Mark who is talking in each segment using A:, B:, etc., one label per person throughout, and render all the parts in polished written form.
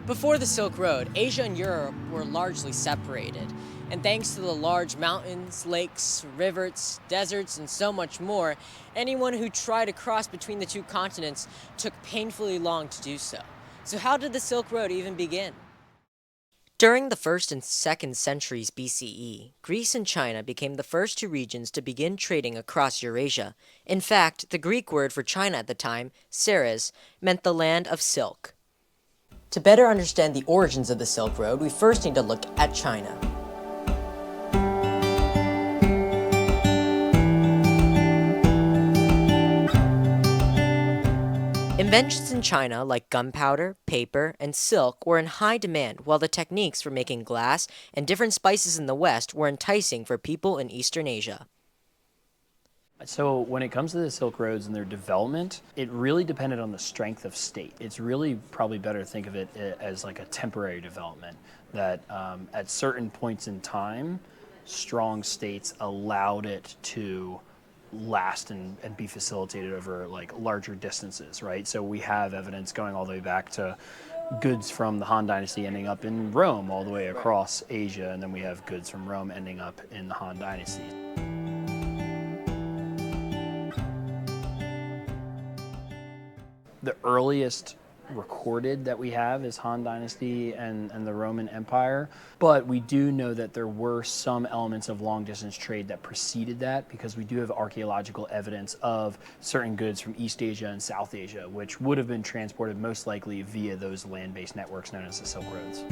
A: Before the Silk Road, Asia and Europe were largely separated, and thanks to the large mountains, lakes, rivers, deserts, and so much more, anyone who tried to cross between the two continents took painfully long to do so. So how did the Silk Road even begin? During the 1st and 2nd centuries BCE, Greece and China became the first two regions to begin trading across Eurasia. In fact, the Greek word for China at the time, Ceres, meant the land of silk. To better understand the origins of the Silk Road, we first need to look at China. Inventions in China like gunpowder, paper, and silk were in high demand, while the techniques for making glass and different spices in the West were enticing for people in Eastern Asia.
B: So when it comes to the Silk Roads and their development, it really depended on the strength of state. It's really probably better to think of it as like a temporary development, that at certain points in time, strong states allowed it to last and be facilitated over like larger distances, right? So we have evidence going all the way back to goods from the Han Dynasty ending up in Rome all the way across Asia, and then we have goods from Rome ending up in the Han Dynasty. The earliest recorded that we have is Han Dynasty and the Roman Empire, but we do know that there were some elements of long distance trade that preceded that, because we do have archaeological evidence of certain goods from East Asia and South Asia, which would have been transported most likely via those land-based networks known as the Silk Roads.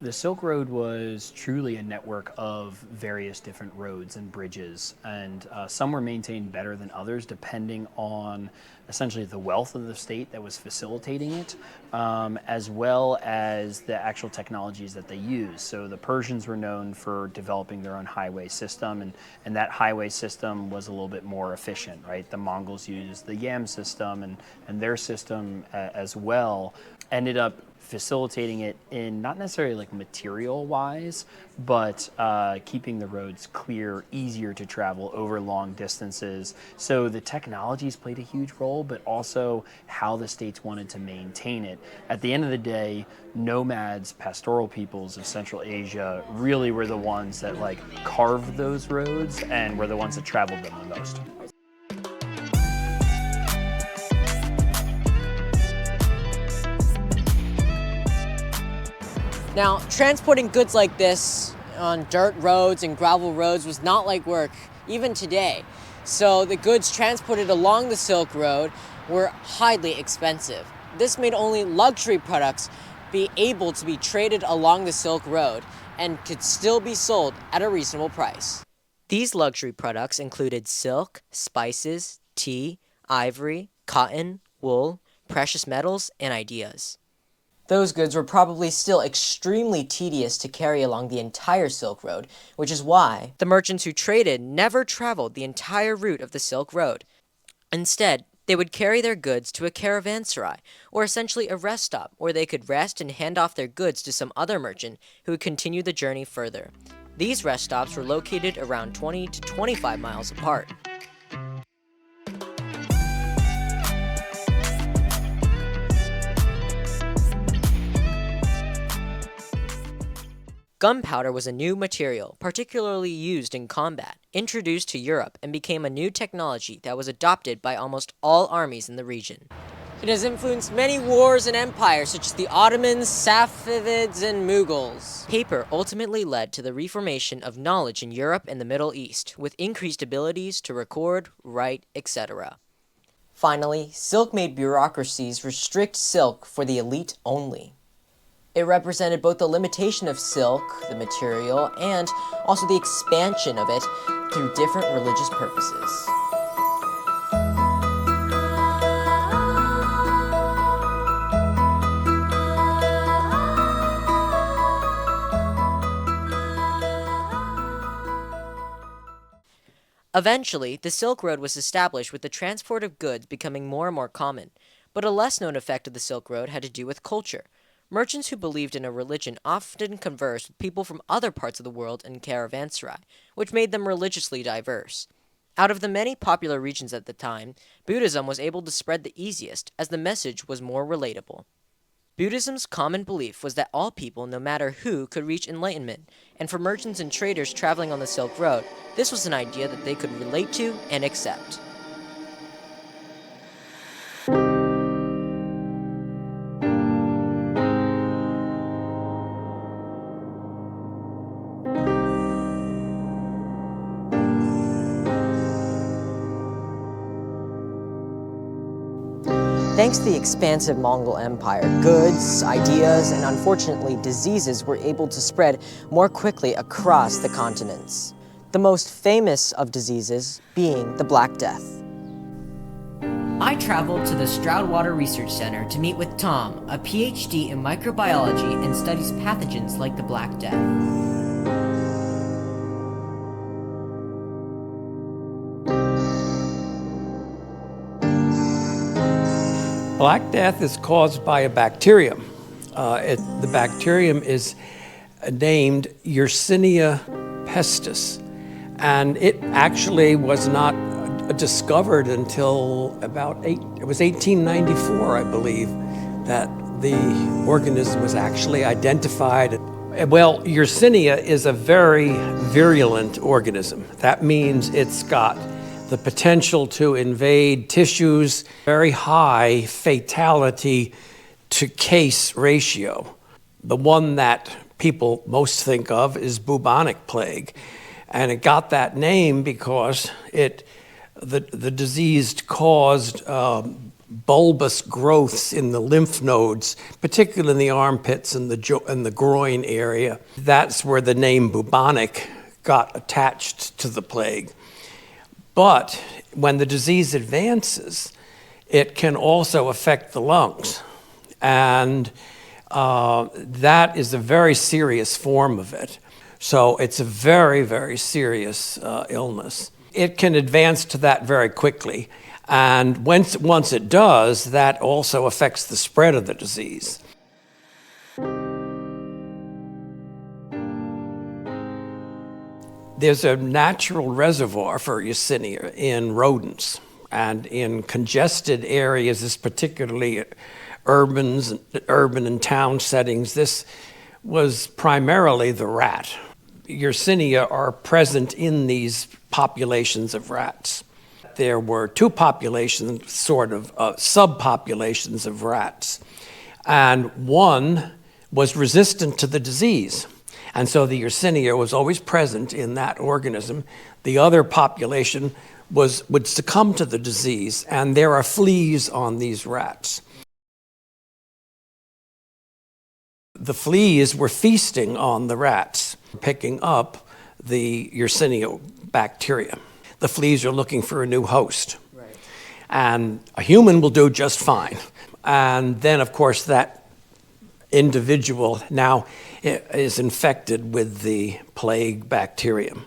B: The Silk Road was truly a network of various different roads and bridges, and some were maintained better than others depending on essentially the wealth of the state that was facilitating it, as well as the actual technologies that they used. So the Persians were known for developing their own highway system, and that highway system was a little bit more efficient, right? The Mongols used the Yam system, and their system as well ended up facilitating it in not necessarily like material wise, but keeping the roads clear, easier to travel over long distances. So the technologies played a huge role, but also how the states wanted to maintain it. At the end of the day, nomads, pastoral peoples of Central Asia really were the ones that like carved those roads and were the ones that traveled them the most.
A: Now, transporting goods like this on dirt roads and gravel roads was not like work, even today. So the goods transported along the Silk Road were highly expensive. This made only luxury products be able to be traded along the Silk Road and could still be sold at a reasonable price. These luxury products included silk, spices, tea, ivory, cotton, wool, precious metals, and ideas. Those goods were probably still extremely tedious to carry along the entire Silk Road, which is why the merchants who traded never traveled the entire route of the Silk Road. Instead, they would carry their goods to a caravanserai, or essentially a rest stop, where they could rest and hand off their goods to some other merchant who would continue the journey further. These rest stops were located around 20 to 25 miles apart. Gunpowder was a new material, particularly used in combat, introduced to Europe, and became a new technology that was adopted by almost all armies in the region. It has influenced many wars and empires, such as the Ottomans, Safavids, and Mughals. Paper ultimately led to the reformation of knowledge in Europe and the Middle East, with increased abilities to record, write, etc. Finally, silk made bureaucracies restrict silk for the elite only. It represented both the limitation of silk, the material, and also the expansion of it through different religious purposes. Eventually, the Silk Road was established with the transport of goods becoming more and more common, but a less-known effect of the Silk Road had to do with culture. Merchants who believed in a religion often conversed with people from other parts of the world in caravanserai, which made them religiously diverse. Out of the many popular regions at the time, Buddhism was able to spread the easiest as the message was more relatable. Buddhism's common belief was that all people, no matter who, could reach enlightenment, and for merchants and traders traveling on the Silk Road, this was an idea that they could relate to and accept. Thanks to the expansive Mongol Empire, goods, ideas, and unfortunately diseases were able to spread more quickly across the continents. The most famous of diseases being the Black Death. I traveled to the Stroudwater Research Center to meet with Tom, a PhD in microbiology and studies pathogens like the Black Death.
C: Black Death is caused by a bacterium. The bacterium is named Yersinia pestis, and it actually was not discovered until about 1894, I believe, that the organism was actually identified. Well, Yersinia is a very virulent organism. That means it's got the potential to invade tissues, very high fatality to case ratio. The one that people most think of is bubonic plague. And it got that name because the disease caused bulbous growths in the lymph nodes, particularly in the armpits and the groin area. That's where the name bubonic got attached to the plague. But when the disease advances, it can also affect the lungs. And that is a very serious form of it. So it's a very, very serious illness. It can advance to that very quickly. And once it does, that also affects the spread of the disease. There's a natural reservoir for Yersinia in rodents, and in congested areas, this particularly urban and town settings, this was primarily the rat. Yersinia are present in these populations of rats. There were two populations, sort of subpopulations of rats, and one was resistant to the disease. And so the Yersinia was always present in that organism. The other population would succumb to the disease, and there are fleas on these rats. The fleas were feasting on the rats, picking up the Yersinia bacteria. The fleas are looking for a new host. Right. And a human will do just fine. And then, of course, that individual now is infected with the plague bacterium.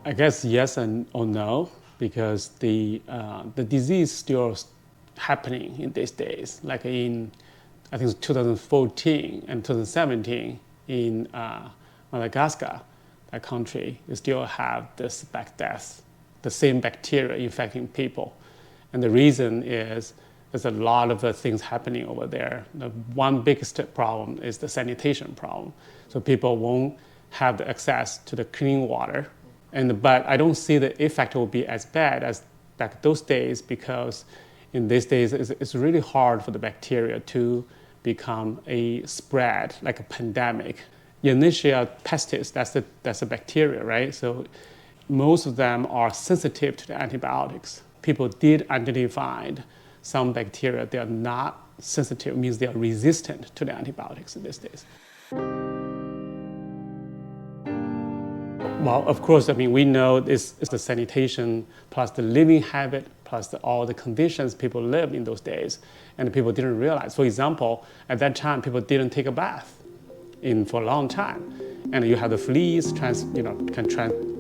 D: I guess yes or no, because the disease still happening in these days. Like in, I think it's 2014 and 2017 in Madagascar, that country, you still have this Black Death, the same bacteria infecting people. And the reason is there's a lot of things happening over there. The one biggest problem is the sanitation problem. So people won't have the access to the clean water. But I don't see the effect will be as bad as back those days, because in these days it's really hard for the bacteria to become a spread, like a pandemic. Yersinia pestis, that's a bacteria, right? So most of them are sensitive to the antibiotics. People did identify some bacteria that are not sensitive, means they are resistant to the antibiotics in these days. Well, of course, I mean, we know this is the sanitation plus the living habit plus all the conditions people lived in those days, and people didn't realize. For example, at that time, people didn't take a bath for a long time. And you have the fleas can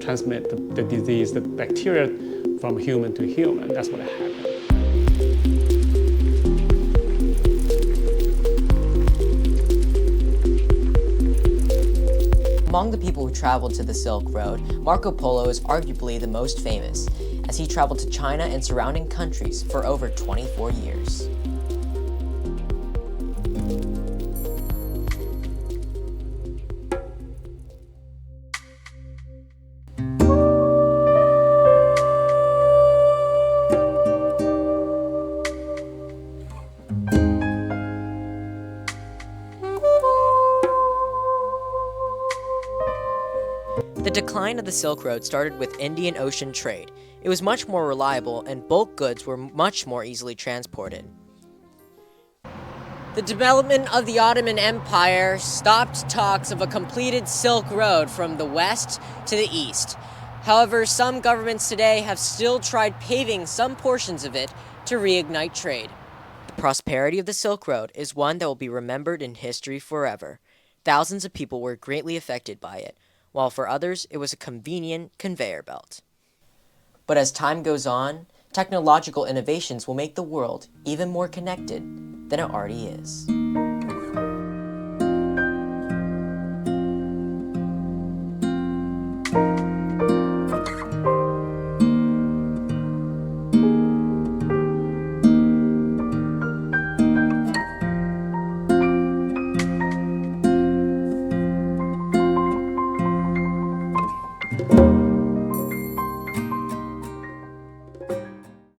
D: transmit the disease, the bacteria from human to human. That's what happened.
A: Among the people who traveled to the Silk Road, Marco Polo is arguably the most famous, as he traveled to China and surrounding countries for over 24 years. The decline of the Silk Road started with Indian Ocean trade. It was much more reliable, and bulk goods were much more easily transported. The development of the Ottoman Empire stopped talks of a completed Silk Road from the west to the east. However, some governments today have still tried paving some portions of it to reignite trade. The prosperity of the Silk Road is one that will be remembered in history forever. Thousands of people were greatly affected by it, while for others it was a convenient conveyor belt. But as time goes on, technological innovations will make the world even more connected than it already is.